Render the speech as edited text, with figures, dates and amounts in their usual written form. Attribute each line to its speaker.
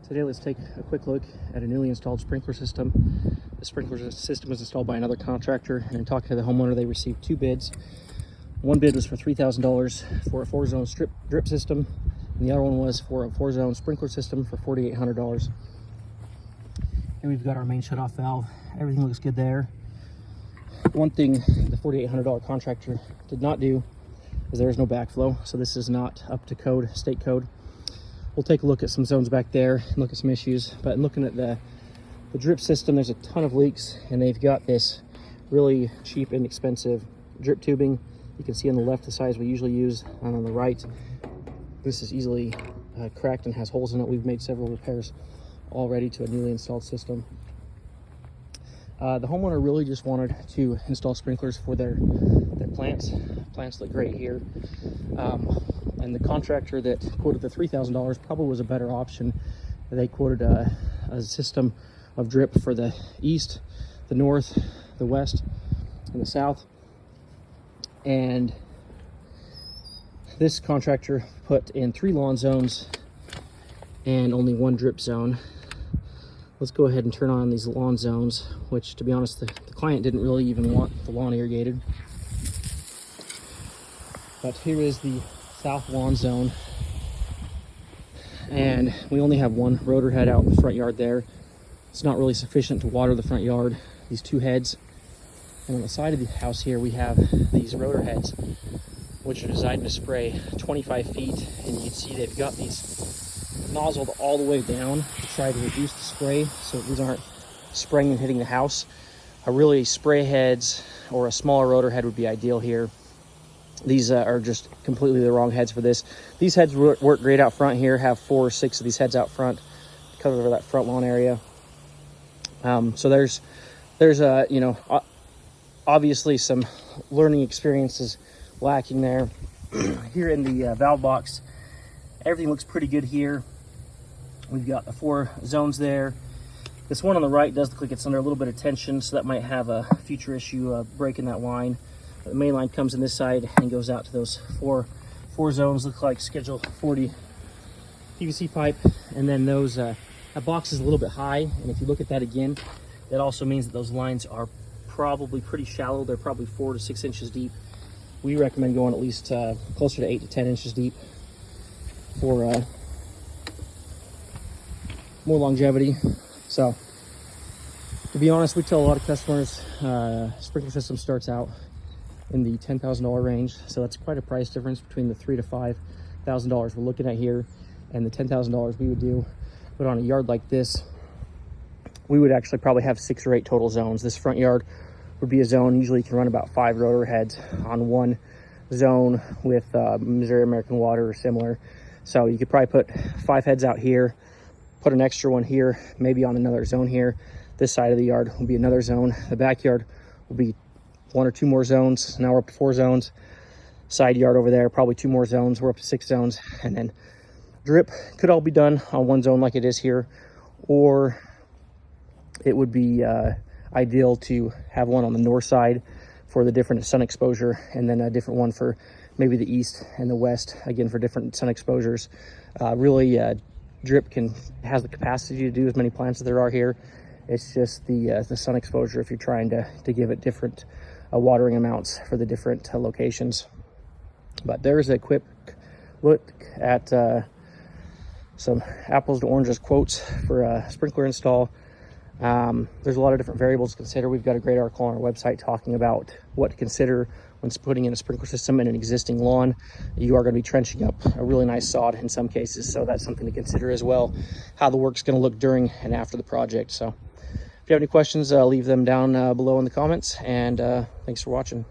Speaker 1: Today let's take a quick look at a newly installed sprinkler system. The sprinkler system was installed by another contractor, and in talking to the homeowner, they received two bids. One bid was for $3,000 for a 4-zone drip system, and the other one was for a 4-zone sprinkler system for $4,800. Here we've got our main shutoff valve. Everything looks good there. One thing the $4,800 contractor did not do is there is no backflow, so this is not up to code, state code. We'll take a look at some zones back there and look at some issues, but in looking at the drip system, there's a ton of leaks, and they've got this really cheap, inexpensive drip tubing. You can see on the left the size we usually use, and on the right this is easily cracked and has holes in it. We've made several repairs already to a newly installed system. The homeowner really just wanted to install sprinklers for their plants. Plants look great here. And the contractor that quoted the $3,000 probably was a better option. They quoted a system of drip for the east, the north, the west, and the south. And this contractor put in 3 lawn zones and only 1 drip zone. Let's go ahead and turn on these lawn zones, which, to be honest, the client didn't really even want the lawn irrigated. But here is the south lawn zone, and we only have 1 rotor head out in the front yard there. It's not really sufficient to water the front yard, these 2 heads. And on the side of the house here, we have these rotor heads, which are designed to spray 25 feet, and you can see they've got these nozzled all the way down to try to reduce the spray so these aren't spraying and hitting the house. A really spray heads or a smaller rotor head would be ideal here. These are just completely the wrong heads for this. These heads work great out front here. Have 4 or 6 of these heads out front to cover that front lawn area. So there's you know, obviously some learning experiences lacking there. Here in the valve box, everything looks pretty good here. We've got the 4 zones there. This one on the right does look like it's under a little bit of tension, so that might have a future issue breaking that line. The main line comes in this side and goes out to those four zones. Look like Schedule 40 PVC pipe, and then those that box is a little bit high, and if you look at that again, that also means that those lines are probably pretty shallow. They're probably 4 to 6 inches deep. We recommend going at least closer to 8 to 10 inches deep for more longevity. So, to be honest, we tell a lot of customers sprinkler system starts out in the $10,000 range, so that's quite a price difference between the $3,000 to $5,000 we're looking at here and the $10,000 we would do. But on a yard like this, we would actually probably have 6 or 8 total zones. This front yard would be a zone. Usually you can run about 5 rotor heads on one zone with Missouri American Water or similar. So you could probably put 5 heads out here, put an extra one here, maybe on another zone here. This side of the yard will be another zone. The backyard will be 1 or 2 more zones. Now we're up to 4 zones. Side yard over there, probably 2 more zones. We're up to 6 zones. And then drip could all be done on 1 zone like it is here, or it would be ideal to have one on the north side for the different sun exposure, and then a different one for maybe the east and the west, again for different sun exposures. Drip has the capacity to do as many plants as there are here. It's just the sun exposure if you're trying to give it different watering amounts for the different locations. But there's a quick look at some apples to oranges quotes for a sprinkler install. There's a lot of different variables to consider. We've got a great article on our website talking about what to consider when putting in a sprinkler system in an existing lawn. You are going to be trenching up a really nice sod in some cases, so that's something to consider as well, how the work's going to look during and after the project. So if you have any questions, leave them down below in the comments, and thanks for watching.